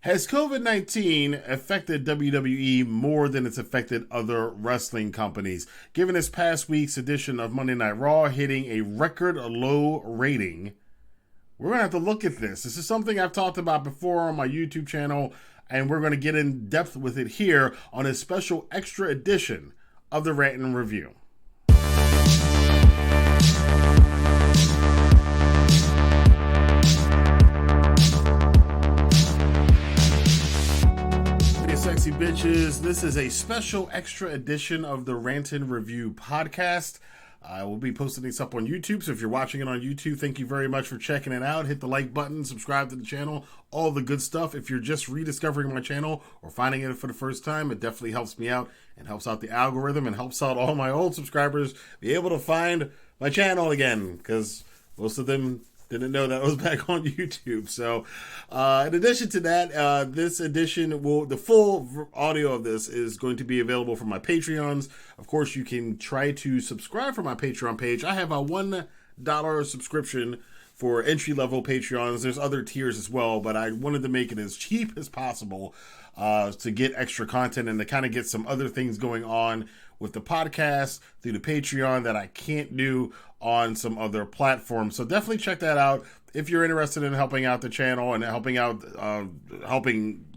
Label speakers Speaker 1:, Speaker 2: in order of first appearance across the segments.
Speaker 1: Has COVID-19 affected WWE more than it's affected other wrestling companies? Given this past week's edition of Monday Night Raw hitting a record low rating, we're going to have to look at this. This is something I've talked about before on my YouTube channel, and we're going to get in depth with it here on a special extra edition of the Rantin Review. Sexy bitches, this is a special extra edition of the Rantin Review podcast. I will be posting this up on YouTube, so if you're watching it on YouTube, thank you very much for checking it out. Hit the like button, subscribe to the channel, all the good stuff. If you're just rediscovering my channel or finding it for the first time, it definitely helps me out and helps out the algorithm and helps out all my old subscribers be able to find my channel again, because most of them didn't know that I was back on YouTube. So, in addition to that, this edition the full audio of this is going to be available for my Patreons. Of course, you can try to subscribe for my Patreon page. I have a $1 subscription for entry-level Patreons. There's other tiers as well, but I wanted to make it as cheap as possible to get extra content and to kind of get some other things going on with the podcast through the Patreon that I can't do on some other platforms. So definitely check that out if you're interested in helping out the channel and helping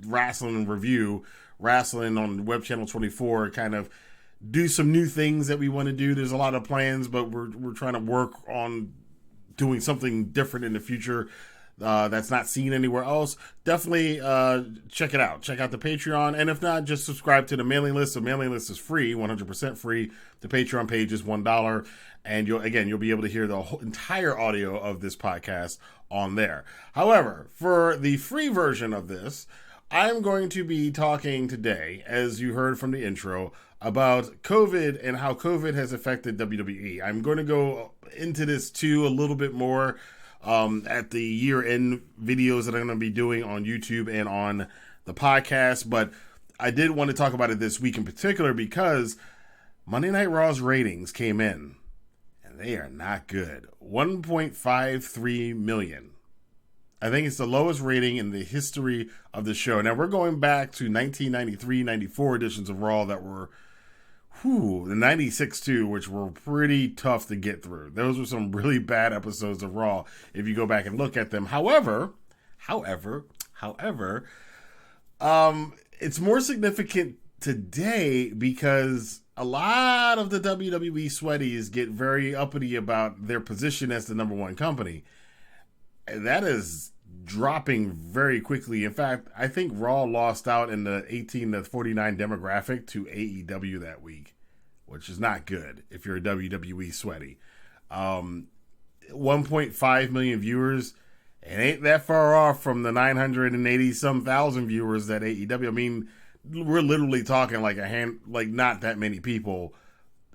Speaker 1: Wrestling Review, Wrestling on Web Channel 24, kind of do some new things that we want to do. There's a lot of plans, but we're trying to work on doing something different in the future that's not seen anywhere else. Definitely check it out. Check out the Patreon. And if not, just subscribe to the mailing list. The mailing list is free, 100% free. The Patreon page is $1. And you'll be able to hear the whole entire audio of this podcast on there. However, for the free version of this, I'm going to be talking today, as you heard from the intro, about COVID and how COVID has affected WWE. I'm going to go into this too a little bit more at the year-end videos that I'm going to be doing on YouTube and on the podcast. But I did want to talk about it this week in particular because Monday Night Raw's ratings came in, and they are not good. 1.53 million. I think it's the lowest rating in the history of the show. Now, we're going back to 1993, 94 editions of Raw that were, the 96 too, which were pretty tough to get through. Those were some really bad episodes of Raw if you go back and look at them. However, it's more significant today because a lot of the WWE sweaties get very uppity about their position as the number one company. And that is dropping very quickly. In fact, I think Raw lost out in the 18 to 49 demographic to AEW that week, which is not good if you're a WWE sweaty. 1.5 million viewers, it ain't that far off from the 980-some thousand viewers that AEW. I mean, we're literally talking like not that many people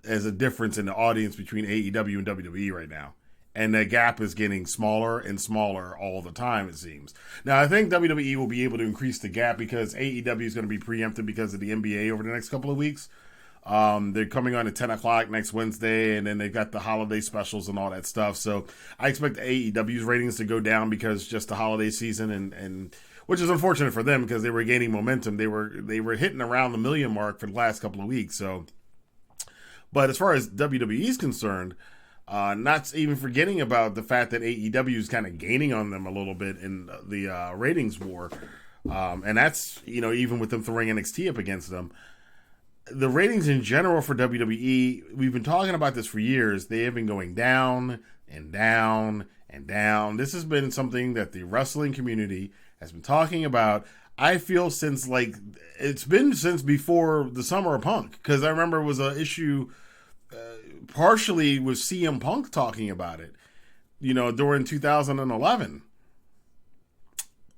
Speaker 1: as a difference in the audience between AEW and WWE right now. And the gap is getting smaller and smaller all the time, it seems. Now, I think WWE will be able to increase the gap because AEW is going to be preempted because of the NBA over the next couple of weeks. They're coming on at 10 o'clock next Wednesday, and then they've got the holiday specials and all that stuff. So I expect AEW's ratings to go down because just the holiday season, and which is unfortunate for them because they were gaining momentum. They were hitting around the million mark for the last couple of weeks. So, but as far as WWE is concerned, not even forgetting about the fact that AEW is kind of gaining on them a little bit in the ratings war. And that's, even with them throwing NXT up against them. The ratings in general for WWE, we've been talking about this for years. They have been going down and down and down. This has been something that the wrestling community has been talking about, I feel, since it's been since before the Summer of Punk. Because I remember it was an issue partially with CM Punk talking about it, during 2011.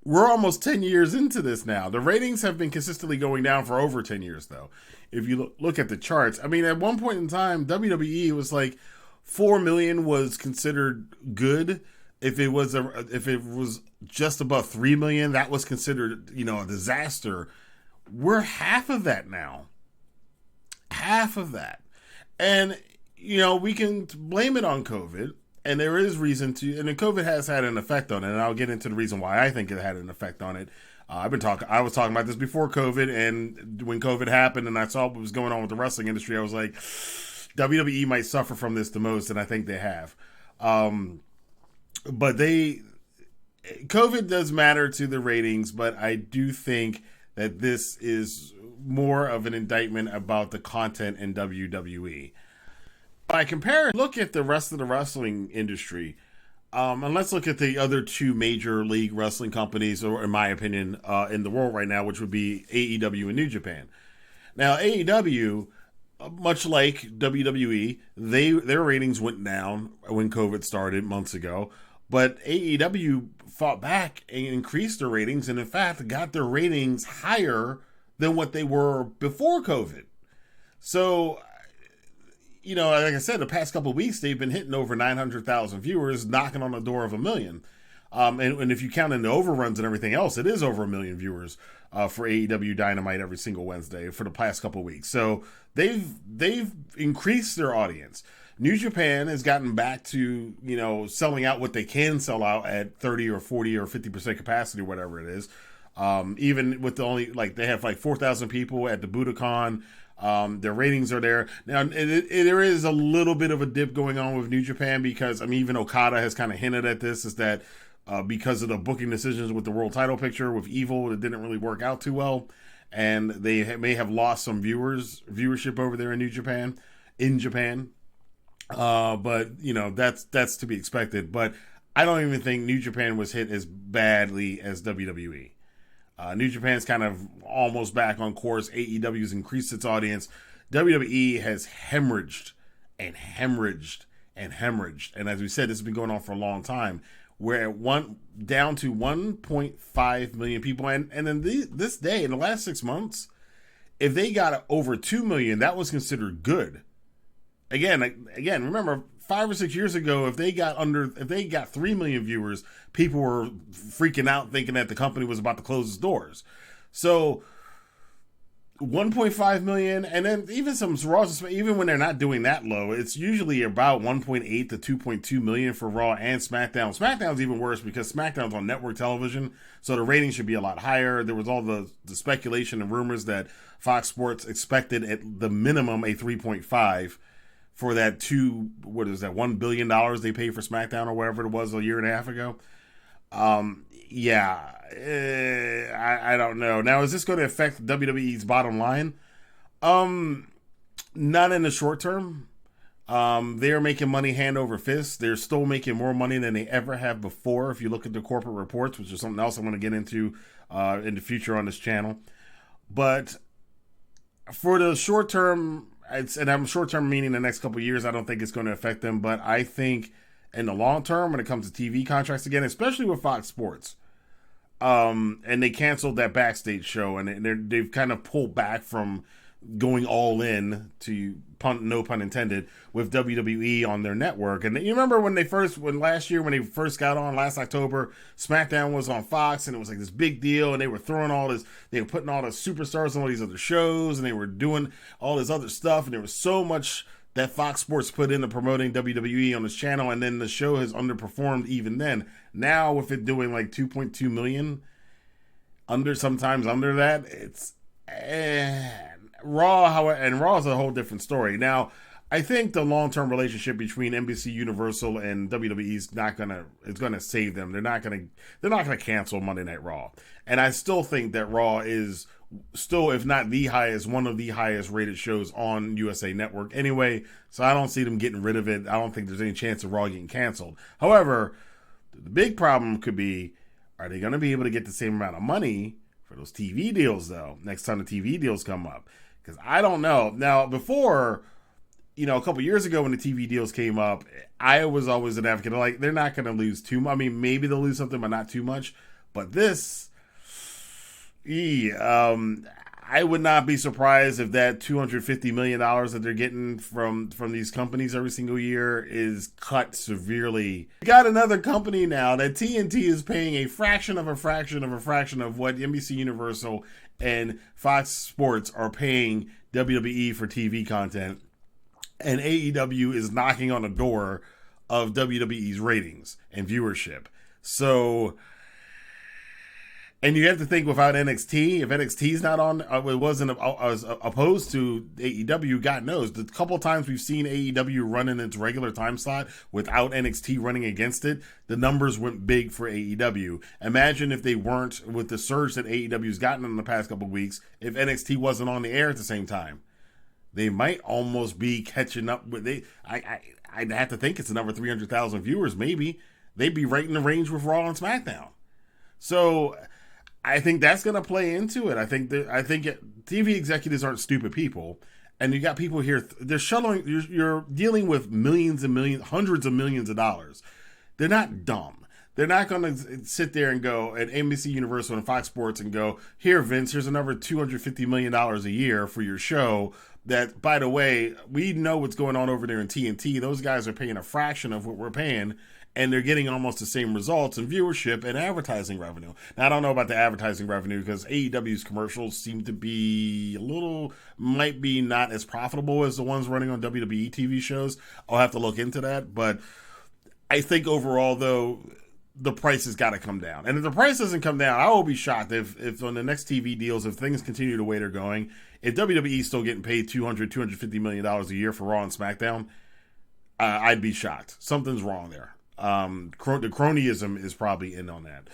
Speaker 1: We're almost 10 years into this now. The ratings have been consistently going down for over 10 years, though. If you look at the charts, I mean, at one point in time, WWE was like 4 million was considered good. If it was just above 3 million, that was considered, a disaster. We're half of that now. Half of that. And, we can blame it on COVID, and there is reason to, and COVID has had an effect on it, and I'll get into the reason why I think it had an effect on it. I was talking about this before COVID, and when COVID happened, and I saw what was going on with the wrestling industry, I was like, WWE might suffer from this the most, and I think they have. But COVID does matter to the ratings, but I do think that this is more of an indictment about the content in WWE. By compare, look at the rest of the wrestling industry, and let's look at the other two major league wrestling companies, or in my opinion, in the world right now, which would be AEW and New Japan. Now, AEW, much like WWE, their ratings went down when COVID started months ago, but AEW fought back and increased their ratings, and in fact got their ratings higher than what they were before COVID. So, like I said, the past couple of weeks, they've been hitting over 900,000 viewers, knocking on the door of 1 million. And if you count in the overruns and everything else, it is over 1 million viewers for AEW Dynamite every single Wednesday for the past couple of weeks. So they've increased their audience. New Japan has gotten back to, selling out what they can sell out at 30 or 40 or 50% capacity, whatever it is. Even with they have 4,000 people at the Budokan. Their ratings are there. Now, there is a little bit of a dip going on with New Japan because, even Okada has kind of hinted at this, is that because of the booking decisions with the world title picture with Evil, it didn't really work out too well. And they may have lost some viewership over there in Japan. But, that's to be expected. But I don't even think New Japan was hit as badly as WWE. New Japan's kind of almost back on course. AEW's increased its audience. WWE has hemorrhaged and hemorrhaged and hemorrhaged. And as we said, this has been going on for a long time. We're at down to 1.5 million people. And then this day, in the last 6 months, if they got over 2 million, that was considered good. Again, remember, 5 or 6 years ago, if they got 3 million viewers, people were freaking out thinking that the company was about to close its doors. So 1.5 million, and then even some Raws, even when they're not doing that low, it's usually about 1.8 to 2.2 million for Raw and SmackDown. SmackDown's even worse because SmackDown's on network television, so the ratings should be a lot higher. There was all the speculation and rumors that Fox Sports expected at the minimum a 3.5 for that $1 billion they paid for SmackDown or whatever it was a year and a half ago. I don't know. Now, is this going to affect WWE's bottom line? Not in the short term. They're making money hand over fist. They're still making more money than they ever have before. If you look at the corporate reports, which is something else I'm going to get into in the future on this channel. But for the short term, and I'm short term meaning the next couple of years, I don't think it's going to affect them. But I think in the long term, when it comes to TV contracts again, especially with Fox Sports, and they canceled that backstage show, and they've kind of pulled back from going all in, to no pun intended, with WWE on their network. And you remember when they first got on last October, SmackDown was on Fox, and it was like this big deal, and they were putting all the superstars on all these other shows, and they were doing all this other stuff, and there was so much that Fox Sports put into promoting WWE on this channel, and then the show has underperformed even then. Now, with it doing like 2.2 million, sometimes under that, it's Raw, and Raw is a whole different story. Now, I think the long-term relationship between NBC Universal and WWE is gonna save them. They're not gonna cancel Monday Night Raw, and I still think that Raw is still, if not the highest, one of the highest rated shows on USA Network anyway. So I don't see them getting rid of it. I don't think there's any chance of Raw getting canceled. However, the big problem could be, are they going to be able to get the same amount of money for those TV deals, though, next time the TV deals come up? Because I don't know. Now, before, a couple years ago when the TV deals came up, I was always an advocate of, they're not going to lose too much. Maybe they'll lose something, but not too much. But this, I would not be surprised if that $250 million that they're getting from these companies every single year is cut severely. We got another company now that TNT is paying a fraction of a fraction of a fraction of what NBC Universal and Fox Sports are paying WWE for TV content. And AEW is knocking on the door of WWE's ratings and viewership. So And you have to think without NXT, if NXT's not on, it wasn't as opposed to AEW, God knows. The couple of times we've seen AEW run in its regular time slot without NXT running against it, the numbers went big for AEW. Imagine if they weren't, with the surge that AEW's gotten in the past couple of weeks, if NXT wasn't on the air at the same time. They might almost be catching up with I'd have to think it's another 300,000 viewers, maybe. They'd be right in the range with Raw and SmackDown. So I think that's going to play into it. I think TV executives aren't stupid people, and you got people here. They're shuttling. You're dealing with millions and millions, hundreds of millions of dollars. They're not dumb. They're not going to sit there and go at NBC Universal and Fox Sports and go, "Here, Vince, here's another $250 million a year for your show." That, by the way, we know what's going on over there in TNT. Those guys are paying a fraction of what we're paying, and they're getting almost the same results in viewership and advertising revenue. Now, I don't know about the advertising revenue because AEW's commercials seem to be might be not as profitable as the ones running on WWE TV shows. I'll have to look into that. But I think overall, though, the price has got to come down. And if the price doesn't come down, I will be shocked if on the next TV deals, if things continue the way they're going, if WWE is still getting paid $250 million a year for Raw and SmackDown, I'd be shocked. Something's wrong there. The cronyism is probably in on that.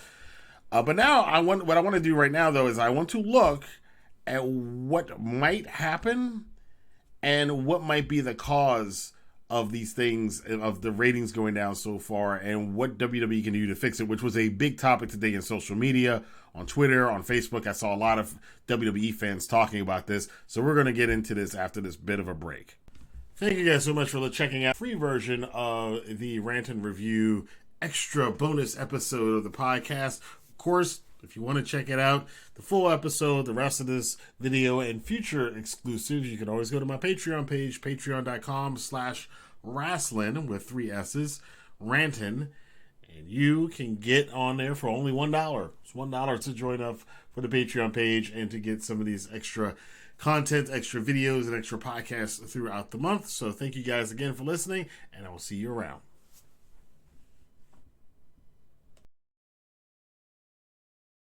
Speaker 1: But now what I want to do right now, though, is I want to look at what might happen and what might be the cause of these things, of the ratings going down so far, and what WWE can do to fix it, which was a big topic today in social media, on Twitter, on Facebook. I saw a lot of WWE fans talking about this, so we're going to get into this after this bit of a break. Thank you guys so much for checking out the free version of the Rantin Review extra bonus episode of the podcast. Of course, if you want to check it out, the full episode, the rest of this video, and future exclusives, you can always go to my Patreon page, patreon.com/wrestling with 3 S's, Rantin, and you can get on there for only $1. It's $1 to join up for the Patreon page and to get some of these extra content, extra videos, and extra podcasts throughout the month. So thank you guys again for listening, and I will see you around.